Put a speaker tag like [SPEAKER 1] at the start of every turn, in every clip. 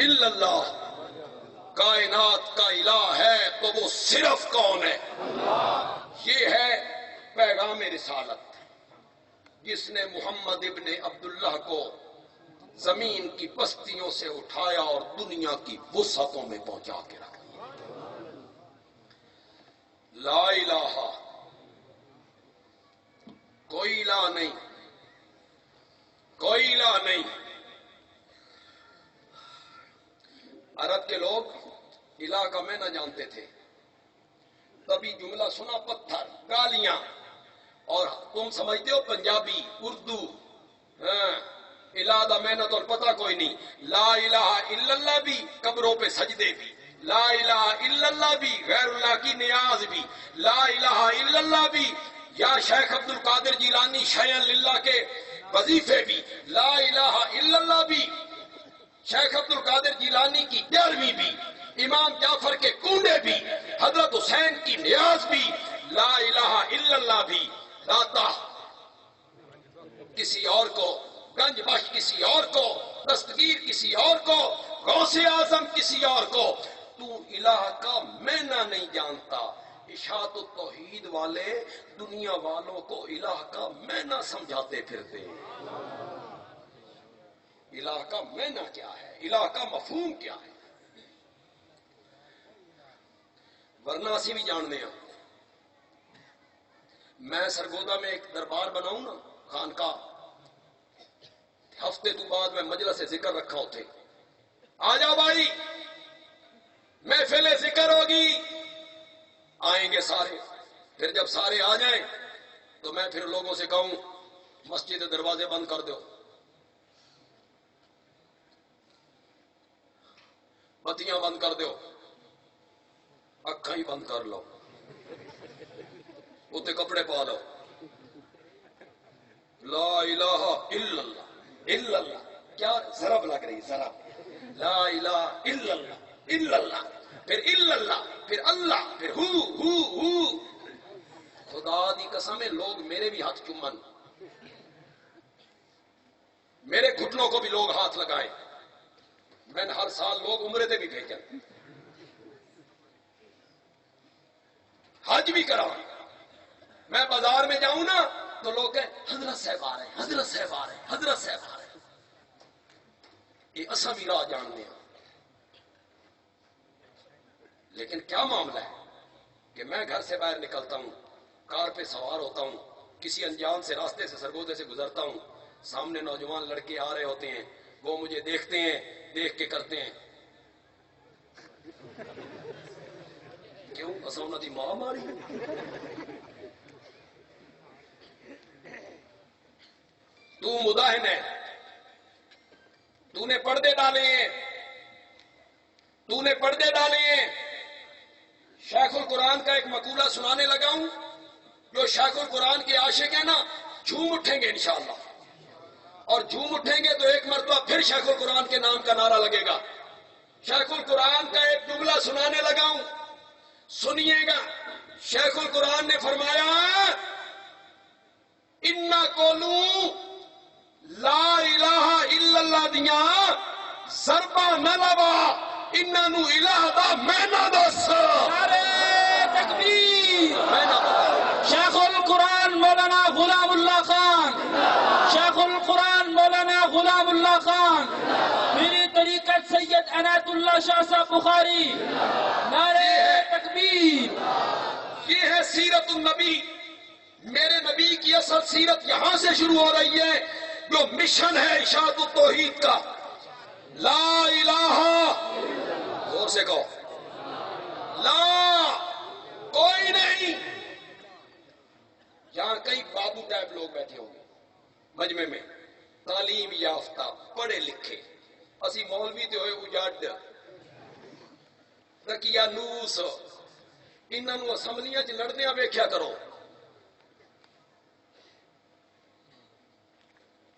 [SPEAKER 1] الا اللہ، کائنات کا الہ ہے تو وہ صرف کون ہے؟ یہ ہے پیغام رسالت جس نے محمد ابن عبداللہ کو زمین کی پستیوں سے اٹھایا اور دنیا کی وسعتوں میں پہنچا کے رکھ دیا۔ لا الہ، کوئی الہ نہیں، کوئی الہ نہیں۔ عرب کے لوگ الہ کا معنی جانتے تھے، تبھی جملہ سنا پتھر، گالیاں، اور تم سمجھتے ہو پنجابی، اردو، الہ دا معنی تو پتہ کوئی نہیں۔ لا الہ الا اللہ بھی، قبروں پہ سجدے بھی، لا الہ الا اللہ بھی، غیر اللہ کی نیاز بھی، لا الہ الا اللہ بھی، یا شیخ عبد القادر جیلانی شیئا للہ کے وظیفے بھی، لا الہ الا اللہ بھی، شیخ عبد القادر جیلانی کی 11ویں بھی، امام جعفر کے کنڈے بھی، حضرت حسین کی نیاز بھی، لا الہ الا اللہ بھی، داتا کسی اور کو، گنج بخش کسی اور کو، دستگیر کسی اور کو، غوث اعظم کسی اور کو۔ تو الہ کا معنی نہیں جانتا۔ اشاعت التوحید والے دنیا والوں کو الہ کا معنی سمجھاتے پھرتے ہیں۔ الہ کا معنی کیا ہے؟ الہ کا مفہوم کیا ہے؟ ورنہ اسی بھی جاننے ہیں۔ میں سرگودا میں ایک دربار بناؤں نا، خانقاہ، ہفتے تو بعد میں مجلس ذکر رکھا ہوتے، آ جاؤ بھائی محفل ذکر ہوگی، آئیں گے سارے۔ پھر جب سارے آ جائیں تو میں پھر لوگوں سے کہوں مسجد دروازے بند کر دو، بتیاں بند کر دو، اکھاں ہی بند کر لو، اتنے کپڑے پا لو، لا الہ الا اللہ، الا اللہ کیا ضرب لگ رہی، ضرب، لا الہ الا اللہ، الا اللہ، پھر الا اللہ، پھر اللہ، پھر ہو۔ خدا دی قسم ہے لوگ میرے بھی ہاتھ چومن، میرے گھٹنوں کو بھی لوگ ہاتھ لگائیں، میں نے ہر سال لوگ عمرے دے بھی بھیجن، حج بھی کرا۔ میں بازار میں جاؤں نا تو لوگ کہیں حضرت صاحب آ رہے ہیں، حضرت صاحب آ رہے ہیں، حضرت صاحب آ رہے ہیں۔ یہ اساں بھی راہ جاننے ہیں، لیکن کیا معاملہ ہے کہ میں گھر سے باہر نکلتا ہوں، کار پہ سوار ہوتا ہوں، کسی انجان سے راستے سے سرگودے سے گزرتا ہوں، سامنے نوجوان لڑکے آ رہے ہوتے ہیں، وہ مجھے دیکھتے ہیں، دیکھ کے کرتے ہیں کیوں اساں انہاں دی ماں ماری؟ تو مداہن ہے، تو نے پردے ڈالے ہیں، تو نے پردے ڈالے ہیں۔ شیخ القرآن کا ایک مقولہ سنانے لگا ہوں، جو شیخ القرآن کے عاشق ہیں نا جھوم اٹھیں گے انشاءاللہ، اور جھوم اٹھیں گے تو ایک مرتبہ پھر شیخ القرآن کے نام کا نعرہ لگے گا۔ شیخ القرآن کا ایک جملہ سنانے لگا ہوں، سنیے گا۔ شیخ القرآن نے فرمایا اِنَّا قَوْلُوا لا الہ الا اللہ دیاں ضربہ نہ لوا، انہاں نو الہ دا معنی دس۔
[SPEAKER 2] نعرہ تکبیر!
[SPEAKER 1] معنی دس۔
[SPEAKER 2] شیخ القرآن مولانا غلام اللہ خان، شیخ القرآن مولانا غلام اللہ خان، میری طریقت سید عنایت اللہ شاہ صاحب بخاری، نعرہ تکبیر!
[SPEAKER 1] یہ ہے سیرت النبی، میرے نبی کی اصل سیرت یہاں سے شروع ہو رہی ہے، جو مشن ہے اشاعت التوحید کا، لا الہ، اور سے کہو لا، کوئی نہیں۔ یہاں کئی بابو ٹائپ لوگ بیٹھے ہوں گے مجمع میں، تعلیم یافتہ، پڑھے لکھے، اسی مولوی تے ہوئے اجاڈ، تکیہ نوس، انہاں نو اسمبلیاں چ لڑدیاں ویکھیا کرو،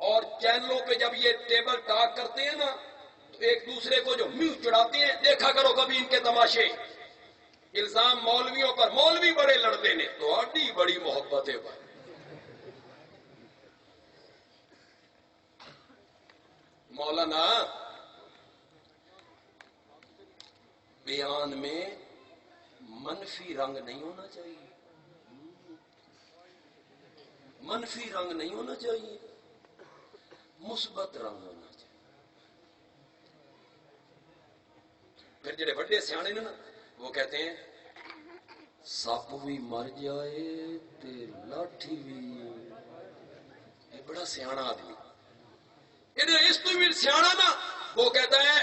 [SPEAKER 1] اور چینلوں پہ جب یہ ٹیبل ٹاک کرتے ہیں نا تو ایک دوسرے کو جو منہ چڑھاتے ہیں دیکھا کرو کبھی ان کے تماشے۔ الزام مولویوں پر، مولوی بڑے لڑتے نے، تو آڈی بڑی محبت ہے بھائی۔ مولانا بیان میں منفی رنگ نہیں ہونا چاہیے، منفی رنگ نہیں ہونا چاہیے، مثبت رنگ ہونا چاہیے۔ پھر جڑے بڑے سیانے نے نا وہ کہتے ہیں سپ بھی مر جائے تے لاٹھی بھی، یہ بڑا سیانا آدمی، اس تو بھی سیانا نا وہ کہتا ہے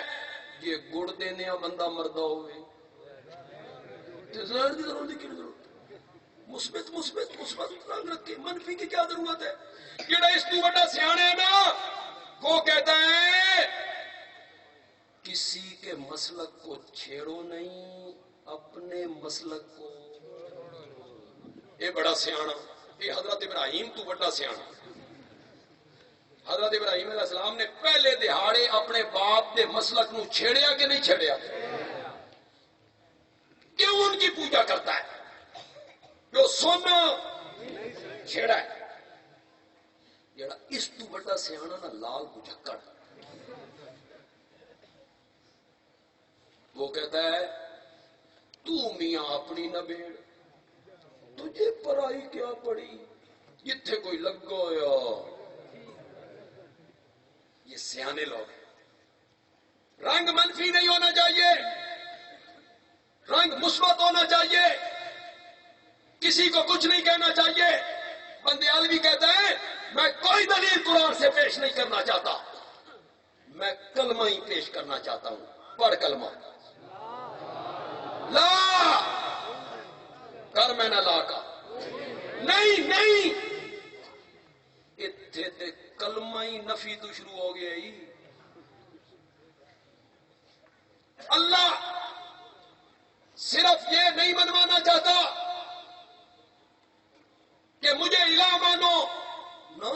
[SPEAKER 1] یہ گڑ دینے بندہ مردہ ہوئے مثبت مثبت مثبت رنگ رکھے، منفی کی کیا ضرورت ہے؟ جڑا اس تو بڑا سیانا ہے نا وہ کہتا ہے کسی کے مسلک کو چھیڑو نہیں، اپنے مسلک کو۔ یہ بڑا سیانا، یہ حضرت ابراہیم تو بڑا سیانا۔ حضرت ابراہیم علیہ السلام نے پہلے دہاڑے اپنے باپ دے مسلک نو چھیڑیا کہ نہیں چھیڑیا؟ کیوں ان کی پوجا کرتا ہے؟ جو سونا چھیڑا ہے۔ جڑا اس تو بڑا سیانا نا لال بجھکڑ، وہ کہتا ہے تو میاں اپنی نہ بیڑ، تجھے پرائی کیا پڑی، جتھے کوئی لگا یا۔ یہ سیانے لوگ ہیں۔ رنگ منفی نہیں ہونا چاہیے، رنگ مثبت ہونا چاہیے، کسی کو کچھ نہیں کہنا چاہیے۔ بندیالوی کہتا ہے میں کوئی دلیل قرآن سے پیش نہیں کرنا چاہتا، میں کلمہ ہی پیش کرنا چاہتا ہوں۔ پڑھ کلمہ لا کر، میں نہ لا کا نہیں نہیں، اتھے تے کلمہ ہی نفی تو شروع ہو گیا ہی۔ اللہ صرف یہ نہیں منوانا چاہتا کہ مجھے الہ مانو، نہ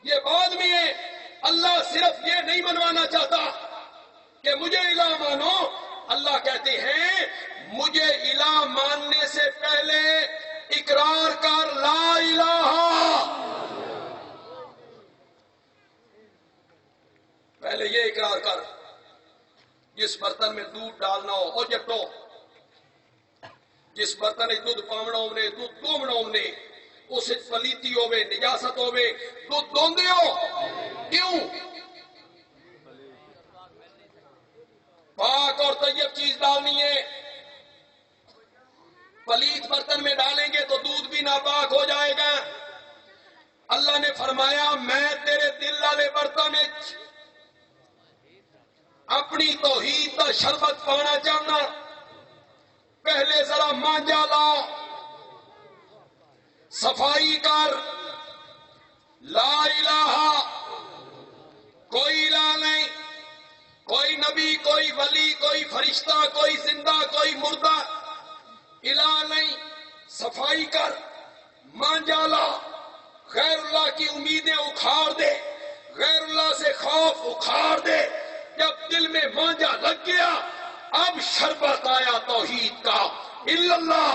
[SPEAKER 1] یہ بعد میں ہے۔ اللہ صرف یہ نہیں منوانا چاہتا کہ مجھے الہ مانو، اللہ کہتے ہیں مجھے الہ ماننے سے پہلے اقرار کر لا الہ، پہلے یہ اقرار کر جس برتن میں دودھ ڈالنا ہو او جٹو، جس برتن میں دودھ پاونا ہونے دودھ دومنا ہونے، اس پلیتی ہوئے نجاست ہوئے دودھ دوندے ہو، کیوں؟ پاک اور طیب چیز ڈالنی ہے، پلیت برتن میں ڈالیں گے تو دودھ بھی ناپاک ہو جائے گا۔ اللہ نے فرمایا میں تیرے دل والے برتن اپنی توحید کا شربت پانا چاہنا، پہلے ذرا مانجا لا، صفائی کر، لا الہ، کوئی الہ نہیں، کوئی نبی، کوئی ولی، کوئی فرشتہ، کوئی زندہ، کوئی مردہ، الہ نہیں، صفائی کر، مانجا لا، غیر اللہ کی امیدیں اکھاڑ دے، غیر اللہ سے خوف اکھاڑ دے۔ جب دل میں مانجا لگ گیا اب شربت آیا توحید کا، الا اللہ،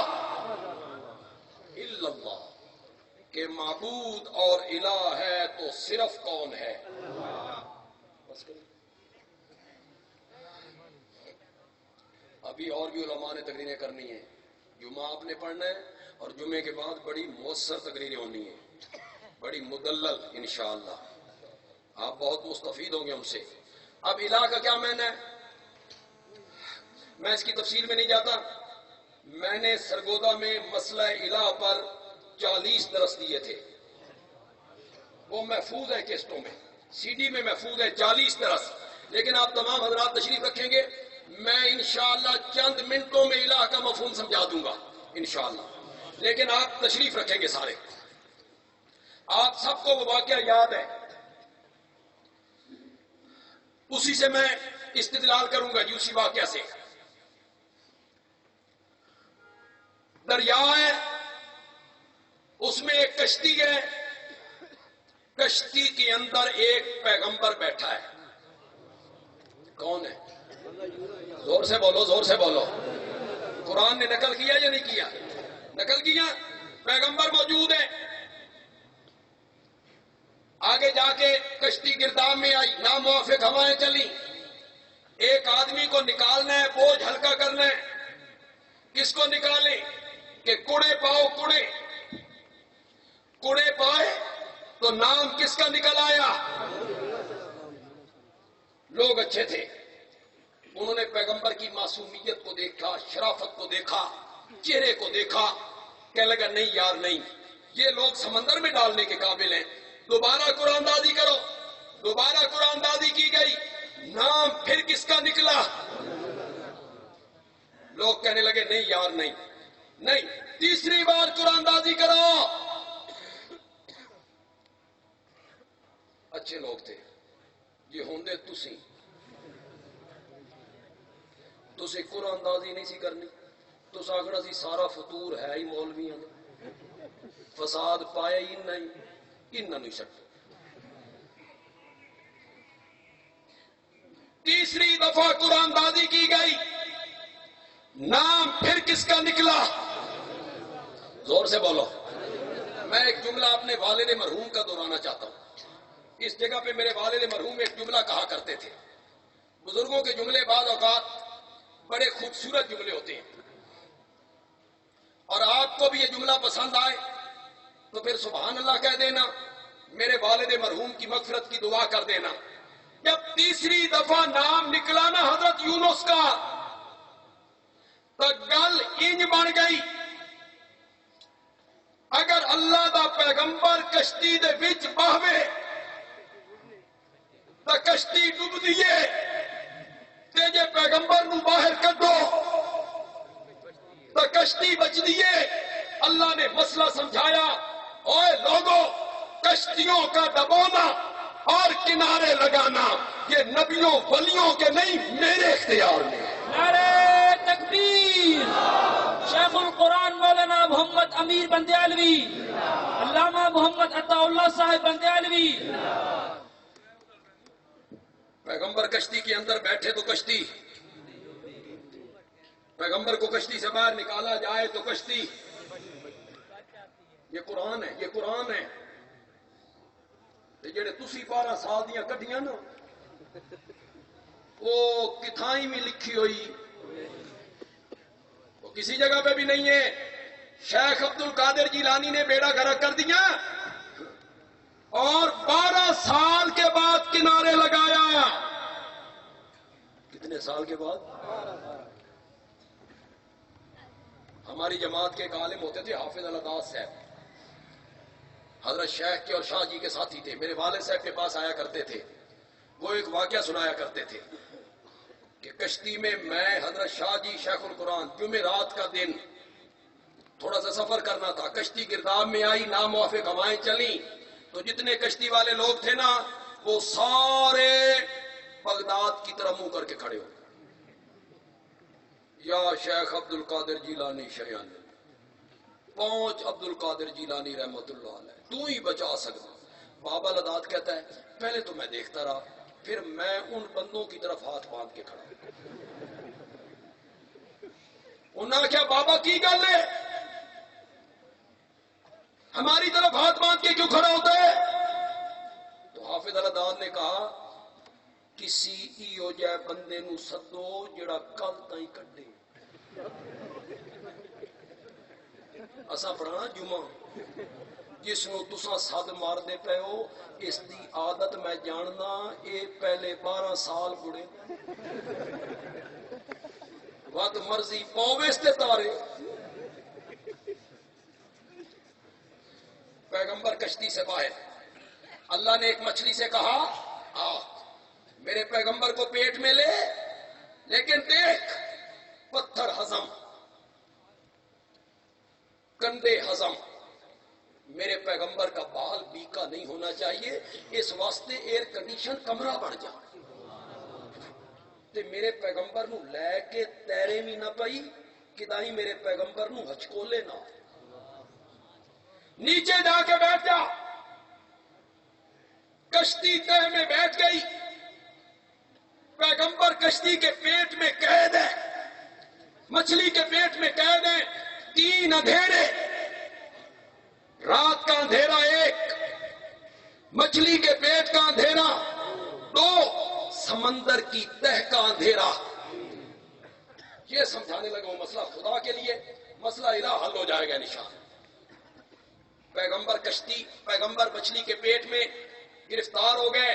[SPEAKER 1] کہ معبود اور الہ ہے تو صرف کون ہے؟ ابھی اور بھی علماء نے تقریریں کرنی ہیں، جمعہ آپ نے پڑھنا ہے اور جمعے کے بعد بڑی مؤثر تقریریں ہونی ہیں، بڑی مدلل انشاءاللہ، آپ بہت مستفید ہوں گے ان سے۔ اب الہ کا کیا معنی ہے؟ میں اس کی تفصیل میں نہیں جاتا، میں نے سرگودا میں مسئلہ الہ پر 40 درس دیے تھے، وہ محفوظ ہے کیسٹوں میں، سی ڈی میں محفوظ ہے 40 درس، لیکن آپ تمام حضرات تشریف رکھیں گے میں انشاءاللہ چند منٹوں میں الہ کا مفہوم سمجھا دوں گا انشاءاللہ، لیکن آپ تشریف رکھیں گے سارے۔ آپ سب کو وہ واقعہ یاد ہے، اسی سے میں استدلال کروں گا جی، اسی واقعہ سے۔ دریا ہے، اس میں ایک کشتی ہے، کشتی کے اندر ایک پیغمبر بیٹھا ہے، کون ہے؟ زور سے بولو، زور سے بولو۔ قرآن نے نقل کیا یا نہیں کیا؟ نقل کیا، پیغمبر موجود ہے۔ آگے جا کے کشتی گرداب میں آئی، ناموافق ہوائیں چلی، ایک آدمی کو نکالنا ہے، بوجھ ہلکا کرنا ہے، کس کو نکالیں کہ کوڑے پاؤ، کوڑے پائے تو نام کس کا نکل آیا؟ لوگ اچھے تھے، انہوں نے پیغمبر کی معصومیت کو دیکھا، شرافت کو دیکھا، چہرے کو دیکھا، کہنے لگا نہیں یار نہیں، یہ لوگ سمندر میں ڈالنے کے قابل ہیں، دوبارہ قرآن دازی کرو۔ دوبارہ قرآن دازی کی گئی، نام پھر کس کا نکلا؟ لوگ کہنے لگے نہیں یار نہیں، تیسری بار قرآن دازی کرو۔ اچھے لوگ تھے، یہ ہوندے تسی قرآن دازی نہیں سی کرنی، تس آخنا سی سارا فطور ہے ہی مولویاں دا، فساد پایا ہی نہیں سکتے۔ تیسری دفعہ قرآن دازی کی گئی، نام پھر کس کا نکلا؟ زور سے بولو۔ میں ایک جملہ اپنے والد مرحوم کا دہرانا چاہتا ہوں۔ اس جگہ پہ میرے والد مرحوم ایک جملہ کہا کرتے تھے، بزرگوں کے جملے بعض اوقات بڑے خوبصورت جملے ہوتے ہیں، اور آپ کو بھی یہ جملہ پسند آئے تو پھر سبحان اللہ کہہ دینا، میرے والد مرحوم کی مغفرت کی دعا کر دینا۔ جب تیسری دفعہ نام نکلا نا حضرت یونس کا، تو گل انج بن گئی، اگر اللہ دا پیغمبر کشتی دے وچ باہوے تو کشتی ڈوب دیے، تے جے پیغمبر نو باہر کڈو تو کشتی بچ دیے۔ اللہ نے مسئلہ سمجھایا، اوے لوگو، کشتیوں کا دبونا اور کنارے لگانا یہ نبیوں ولیوں کے نہیں، میرے اختیار میں۔
[SPEAKER 2] نعرہ تکبیر! شیخ القرآن مولانا محمد امیر بندیالوی، علامہ محمد عطا اللہ صاحب بندیالوی۔
[SPEAKER 1] پیغمبر کشتی کے اندر بیٹھے تو کشتی، پیغمبر کو کشتی سے باہر نکالا جائے تو کشتی۔ یہ قرآن ہے، یہ قرآن ہے۔ جڑے تسی 12 سال دیاں کڈیاں نا، وہ کتھائیں میں لکھی ہوئی، وہ کسی جگہ پہ بھی نہیں ہے۔ شیخ عبد القادر جیلانی نے بیڑا گرک کر دیا اور 12 سال کے بعد کنارے لگایا۔ کتنے سال کے بعد؟ ہماری جماعت کے ایک عالم ہوتے تھے حافظ العداد صاحب، حضرت شیخ کے اور شاہ جی کے ساتھی تھے، میرے والد صاحب کے پاس آیا کرتے تھے۔ وہ ایک واقعہ سنایا کرتے تھے کہ کشتی میں حضرت شاہ جی شیخ القرآن، جمعرات کا دن، تھوڑا سا سفر کرنا تھا، کشتی گرداب میں آئی، ناموافق ہوائیں چلیں تو جتنے کشتی والے لوگ تھے نا، وہ سارے بغداد کی طرف منہ کر کے کھڑے ہو، یا شیخ عبد القادر جیلانی شیان، پہنچ عبد القادر جیلانی رحمت اللہ علیہ، تو ہی بچا سکتا۔ بابا لداد کہتا ہے پہلے تو میں دیکھتا رہا، پھر میں ان بندوں کی طرف ہاتھ باندھ کے کھڑا۔ انہوں نے کیا بابا کی گل ہے، ہماری طرف ہاتھ باندھ کے کیوں کھڑا ہوتا ہے؟ تو حافظ العداد نے کہا کسی ایو جائے بندے نو سدو جڑا کل تائیں کڈے۔ اسا پڑھنا جمعہ، جس نو تساں سد مار دے پے ہو، اس دی عادت میں جاننا، اے پہلے 12 سال بڑے ود مرضی پاویس تے تارے۔ پیغمبر کشتی سے باہر، اللہ نے ایک مچھلی سے کہا آ میرے پیغمبر کو پیٹ میں لے، لیکن دیکھ پتھر ہضم، کندھے ہضم، میرے پیغمبر کا بال بیکا نہیں ہونا چاہیے، اس واسطے ایئر کنڈیشن کمرہ بن جا تے میرے پیغمبر نو لے کے تیرے بھی نہ پئی، کدائی میرے پیغمبر نو ہچکولے نہ، نیچے جا کے بیٹھ جا۔ کشتی تہ میں بیٹھ گئی، پیغمبر کشتی کے پیٹ میں قید ہے، مچھلی کے پیٹ میں قید ہے، 3 اندھیرے، رات کا اندھیرا 1، مچھلی کے پیٹ کا اندھیرا 2، سمندر کی تہ کا اندھیرا. یہ سمجھانے لگا وہ مسئلہ خدا کے لیے، مسئلہ الہ حل ہو جائے گا نشان. پیغمبر کشتی، پیغمبر مچھلی کے پیٹ میں گرفتار ہو گئے،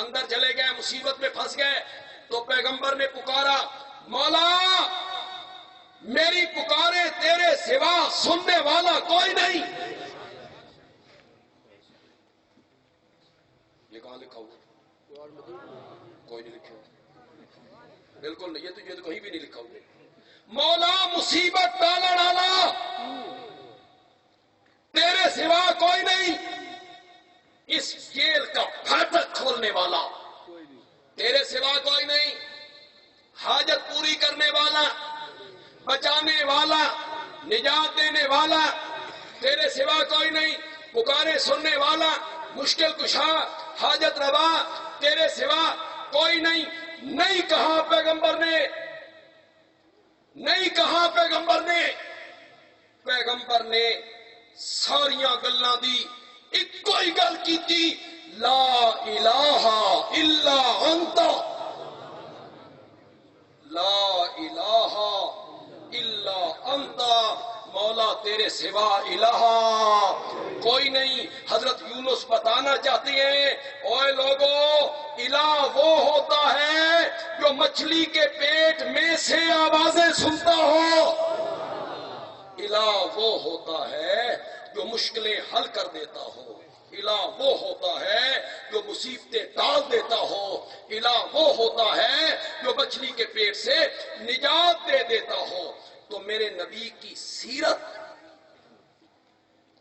[SPEAKER 1] اندر چلے گئے، مصیبت میں پھنس گئے. تو پیغمبر نے پکارا، مولا میری پکارے تیرے سوا سننے والا کوئی نہیں. یہ کہاں لکھا ہوا؟ کوئی نہیں لکھا ہوا، بالکل نہیں. یہ تو کہیں بھی نہیں لکھا ہوا. مولا مصیبت ڈالا ڈالا تیرے سوا کوئی نہیں. اس جیل کا پھاٹک کھولنے والا تیرے سوا کوئی نہیں. حاجت پوری کرنے والا، بچانے والا، نجات دینے والا تیرے سوا کوئی نہیں. پکارے سننے والا، مشکل کشا، حاجت روا تیرے سوا کوئی نہیں. نہیں کہا پیغمبر نے، نہیں کہا پیغمبر نے. پیغمبر نے ساریاں گلاں دی، ایک کوئی گل کی تھی، لا الہ الا انت، لا الہ الا انت، مولا تیرے سوا الہ کوئی نہیں. حضرت یونس بتانا چاہتے ہیں، اوے لوگو الہ وہ ہوتا ہے جو مچھلی کے پیٹ میں سے آوازیں سنتا ہو. الہ وہ ہوتا ہے جو مشکلیں حل کر دیتا ہو. الہ وہ ہوتا ہے جو مصیبتیں ٹال دیتا ہو. الہ وہ ہوتا ہے جو مچھلی کے پیٹ سے نجات دے دیتا ہو. تو میرے نبی کی سیرت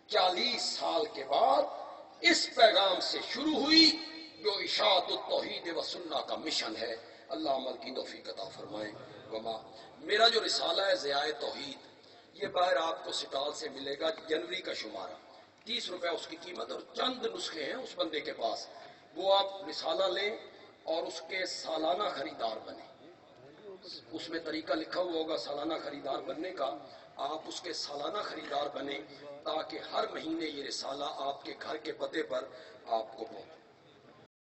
[SPEAKER 1] 40 سال کے بعد اس پیغام سے شروع ہوئی جو اشاعت التوحید و سنہ کا مشن ہے. اللہ عمل کی توفیق عطا فرمائے. وما میرا جو رسالہ ہے ضیاء توحید، یہ باہر آپ کو سٹال سے ملے گا. جنوری کا شمارہ 30 روپے اس کی قیمت، اور چند نسخے ہیں اس بندے کے پاس. وہ آپ رسالہ لیں اور اس کے سالانہ خریدار بنیں. اس میں طریقہ لکھا ہوا ہوگا سالانہ خریدار بننے کا. آپ اس کے سالانہ خریدار بنیں تاکہ ہر مہینے یہ رسالہ آپ کے گھر کے پتے پر آپ کو پہنچے.